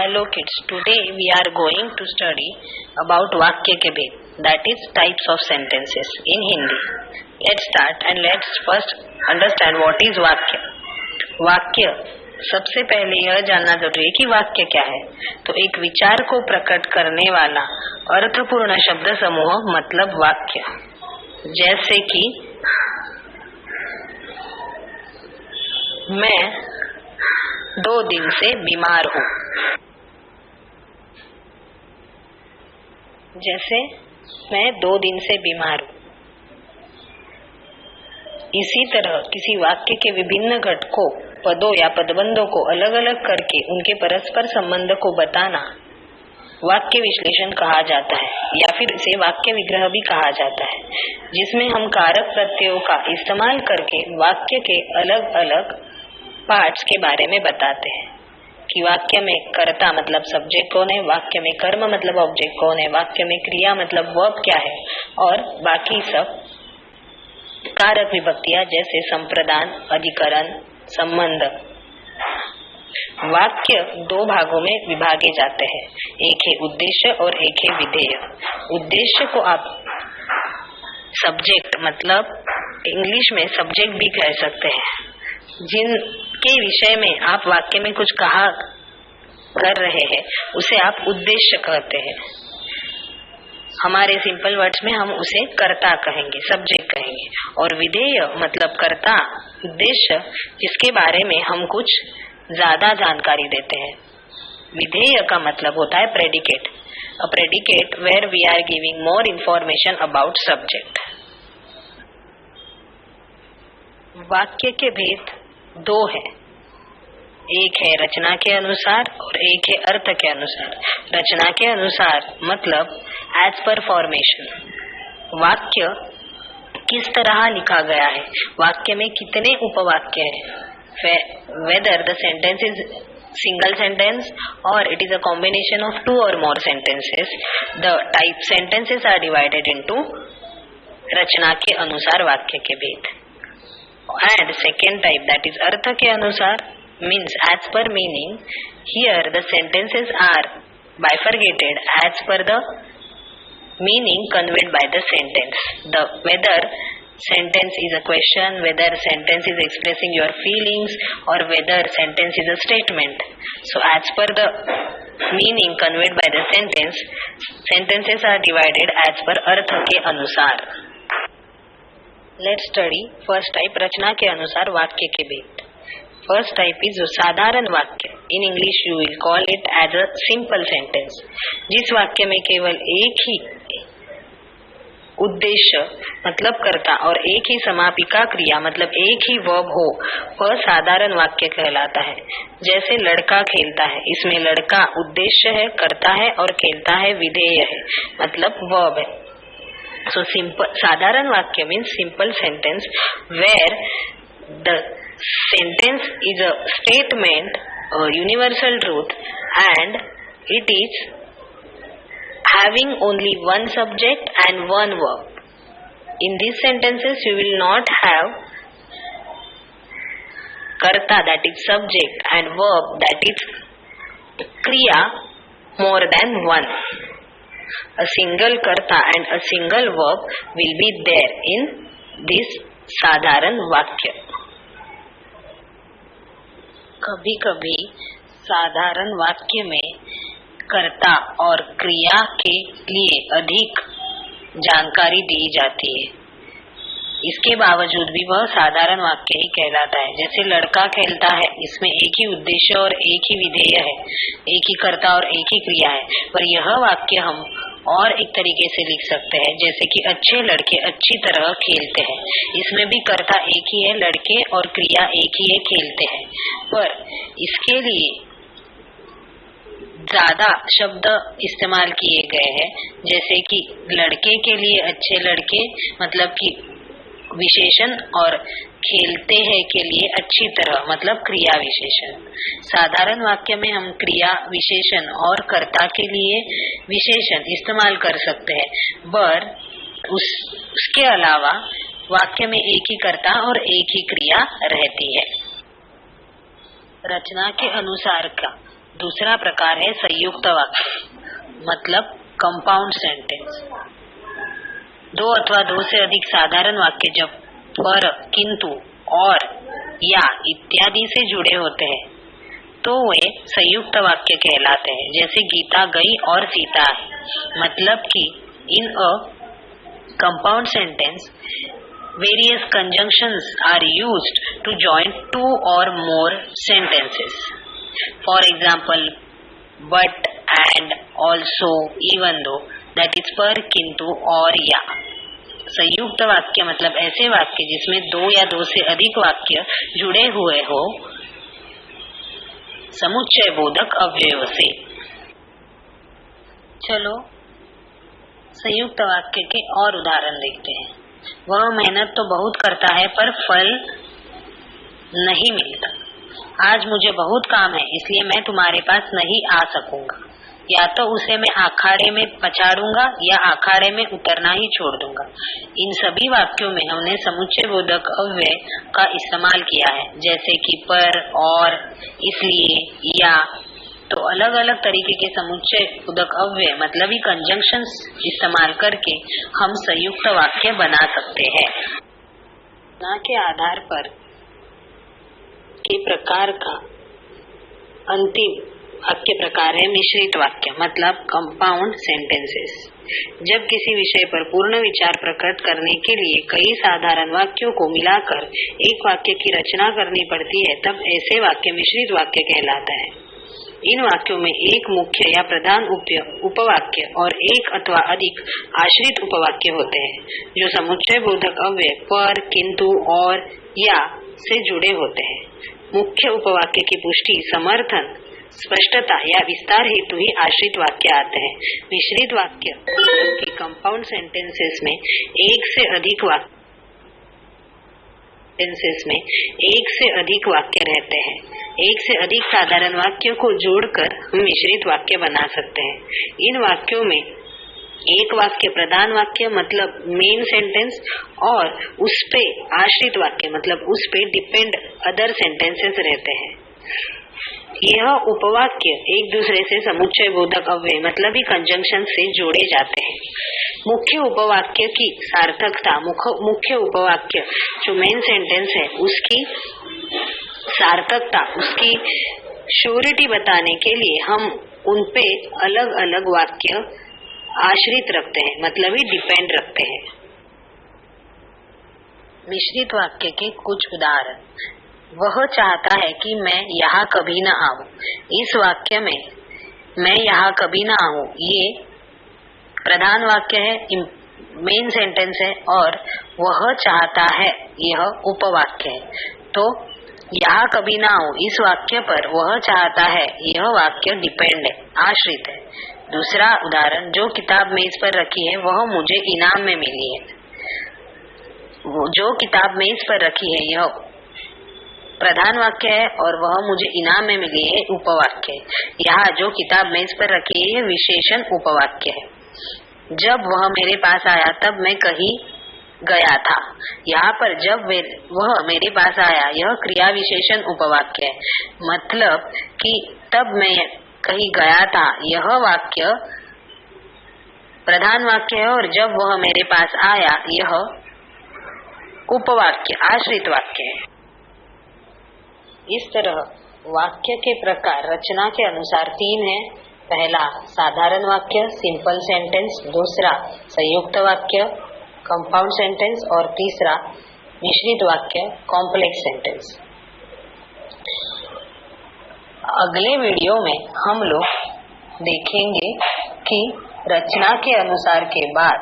Hello kids, today we are going to study about वाक्य के भेद, that is types of sentences in Hindi. Let's start and let's first understand what is वाक्य. वाक्य सबसे पहले यह जानना जरूरी है कि वाक्य क्या है. तो एक विचार को प्रकट करने वाला अर्थपूर्ण शब्द समूह मतलब वाक्य. जैसे कि मैं 2 दिन से बीमार हूँ. जैसे मैं 2 दिन से बीमार हूँ. इसी तरह किसी वाक्य के विभिन्न घटकों, पदों या पदबंधों को अलग अलग करके उनके परस्पर संबंध को बताना वाक्य विश्लेषण कहा जाता है, या फिर इसे वाक्य विग्रह भी कहा जाता है, जिसमें हम कारक प्रत्ययों का इस्तेमाल करके वाक्य के अलग अलग पार्ट्स के बारे में बताते हैं कि वाक्य में कर्ता मतलब सब्जेक्ट कौन है, वाक्य में कर्म मतलब ऑब्जेक्ट कौन है, वाक्य में क्रिया मतलब वर्ब क्या है, और बाकी सब कारक विभक्तियां जैसे संप्रदान, अधिकरण, संबंध. वाक्य 2 भागों में विभागे जाते हैं. एक है उद्देश्य और एक है विधेय. उद्देश्य को आप सब्जेक्ट मतलब इंग्लिश में सब्जेक्ट भी कह सकते हैं. जिनके विषय में आप वाक्य में कुछ कहा कर रहे हैं उसे आप उद्देश्य कहते हैं. हमारे सिंपल वर्ड्स में हम उसे कर्ता कहेंगे, सब्जेक्ट कहेंगे. और विधेय मतलब कर्ता, उद्देश्य जिसके बारे में हम कुछ ज्यादा जानकारी देते हैं. विधेय का मतलब होता है predicate. A predicate where we are giving more information about subject. वाक्य के भेद 2 है. एक है रचना के अनुसार और एक है अर्थ के अनुसार. रचना के अनुसार मतलब एज पर फॉर्मेशन. वाक्य किस तरह लिखा गया है, वाक्य में कितने उपवाक्य हैं, whether the sentence is single sentence और it is a combination of 2 or more sentences. The type sentences are divided into. रचना के अनुसार वाक्य के भेद. And second type, that is अर्थ के अनुसार, means as per meaning. Here the sentences are bifurcated as per the meaning conveyed by the sentence. The whether sentence is a question, whether sentence is expressing your feelings, or whether sentence is a statement. So as per the meaning conveyed by the sentence, sentences are divided as per अर्थ के अनुसार. Let's study first type, रचना के अनुसार वाक्य के भेद. First type is साधारण वाक्य. In English you will call it as a simple sentence. जिस वाक्य में केवल एक ही उद्देश्य मतलब कर्ता और एक ही समापिका क्रिया मतलब एक ही वर्ब हो, वह साधारण वाक्य कहलाता है. जैसे लड़का खेलता है, इसमें लड़का उद्देश्य है, कर्ता है, और खेलता है विधेय है मतलब वर्ब है. So simple sadharan vakya means simple sentence where the sentence is a statement, a universal truth, and it is having only one subject and one verb. In these sentences you will not have karta, that is subject, and verb, that is kriya, more than one. A single karta and a single verb will be there in this साधारण वाक्य. कभी कभी साधारण वाक्य में कर्ता और क्रिया के लिए अधिक जानकारी दी जाती है. इसके बावजूद भी वह साधारण वाक्य ही कहलाता है. जैसे लड़का खेलता है, इसमें एक ही उद्देश्य और एक ही विधेय है, एक ही कर्ता और एक ही क्रिया है. पर यह वाक्य हम और एक तरीके से लिख सकते हैं, जैसे कि अच्छे लड़के अच्छी तरह खेलते हैं. इसमें भी कर्ता एक ही है, लड़के, और क्रिया एक ही है, खेलते हैं. पर इसके लिए ज्यादा शब्द इस्तेमाल किए गए हैं, जैसे कि लड़के के लिए अच्छे लड़के मतलब कि विशेषण, और खेलते हैं के लिए अच्छी तरह मतलब क्रिया विशेषण. साधारण वाक्य में हम क्रिया विशेषण और कर्ता के लिए विशेषण इस्तेमाल कर सकते हैं, पर उसके अलावा वाक्य में एक ही कर्ता और एक ही क्रिया रहती है. रचना के अनुसार का दूसरा प्रकार है संयुक्त वाक्य, मतलब कंपाउंड सेंटेंस। दो अथवा दो से अधिक साधारण वाक्य जब पर, किंतु, और, या इत्यादि से जुड़े होते हैं तो वे संयुक्त वाक्य कहलाते हैं। जैसे गीता गई और सीता है, मतलब कि in a compound sentence various conjunctions are used to join two or more sentences. For example, but, and, also, even though, that is पर, किंतु, और, या। संयुक्त वाक्य मतलब ऐसे वाक्य जिसमें दो या दो से अधिक वाक्य जुड़े हुए हो समुच्चय बोधक अव्ययों से। चलो संयुक्त वाक्य के और उदाहरण देखते हैं। वह मेहनत तो बहुत करता है पर फल नहीं मिलता। आज मुझे बहुत काम है इसलिए मैं तुम्हारे पास नहीं आ सकूंगा। या तो उसे मैं अखाड़े में पछाड़ूंगा या अखाड़े में उतरना ही छोड़ दूंगा। इन सभी वाक्यों में हमने समुच्चय बोधक अव्यय का इस्तेमाल किया है, जैसे कि पर, और, इसलिए, या। तो अलग अलग तरीके के समुच्चय बोधक अव्यय मतलब ही कंजंक्शंस इस्तेमाल करके हम संयुक्त वाक्य बना सकते हैं। ना के आधार पर के प्रकार का अंतिम वाक्य प्रकार है मिश्रित वाक्य, मतलब कंपाउंड सेंटेंसेस। जब किसी विषय पर पूर्ण विचार प्रकट करने के लिए कई साधारण वाक्यों को मिलाकर एक वाक्य की रचना करनी पड़ती है, तब ऐसे वाक्य मिश्रित वाक्य कहलाता है। इन वाक्यों में एक मुख्य या प्रधान उपवाक्य और एक अथवा अधिक आश्रित उपवाक्य होते हैं, जो समुच्चय बोधक अव्यय पर, किंतु, और, या से जुड़े होते हैं। मुख्य उपवाक्य की पुष्टि, समर्थन, स्पष्टता या विस्तार हेतु ही आश्रित वाक्य आते हैं। मिश्रित वाक्य के कंपाउंड सेंटेंसेस में एक से अधिक वाक्य रहते हैं। एक से अधिक साधारण वाक्यों को जोड़कर हम मिश्रित वाक्य बना सकते हैं। इन वाक्यों में एक वाक्य प्रधान वाक्य मतलब मेन सेंटेंस और उस पे आश्रित वाक्य मतलब उस पे डिपेंड अदर सेंटेंसेस रहते हैं। यह उपवाक्य एक दूसरे से समुच्चय बोधक अव्यय मतलब ही कंजंक्शन से जोड़े जाते हैं। मुख्य उपवाक्य की सार्थकता, मुख्य उपवाक्य जो मेन सेंटेंस है उसकी सार्थकता, उसकी श्योरिटी बताने के लिए हम उनपे अलग अलग वाक्य आश्रित रखते हैं, मतलब ही डिपेंड रखते हैं। मिश्रित वाक्य के कुछ उदाहरण। वह चाहता है कि मैं यहाँ कभी न आऊं। इस वाक्य में मैं यहाँ कभी न आऊं ये प्रधान वाक्य है, मेन सेंटेंस है, और वह चाहता है यह उपवाक्य है। तो यहाँ कभी न आऊं इस वाक्य पर वह चाहता है यह वाक्य डिपेंड है, आश्रित है। दूसरा उदाहरण, जो किताब मेज पर रखी है वह मुझे इनाम में मिली है। जो किताब मेज पर रखी है यह प्रधान वाक्य है और वह मुझे इनाम में मिली है उपवाक्य है। यहाँ जो किताब मेज पर रखी है विशेषण उपवाक्य है। जब वह मेरे पास आया तब मैं कहीं गया था। यहाँ पर जब वह मेरे पास आया यह क्रिया विशेषण उपवाक्य है, मतलब कि तब मैं कहीं गया था यह वाक्य प्रधान वाक्य है और जब वह मेरे पास आया यह उपवाक्य आश्रित वाक्य है। इस तरह वाक्य के प्रकार रचना के अनुसार तीन है। पहला साधारण वाक्य सिंपल सेंटेंस, दूसरा संयुक्त वाक्य कंपाउंड सेंटेंस और तीसरा मिश्रित वाक्य कॉम्प्लेक्स सेंटेंस। अगले वीडियो में हम लोग देखेंगे कि रचना के अनुसार के बाद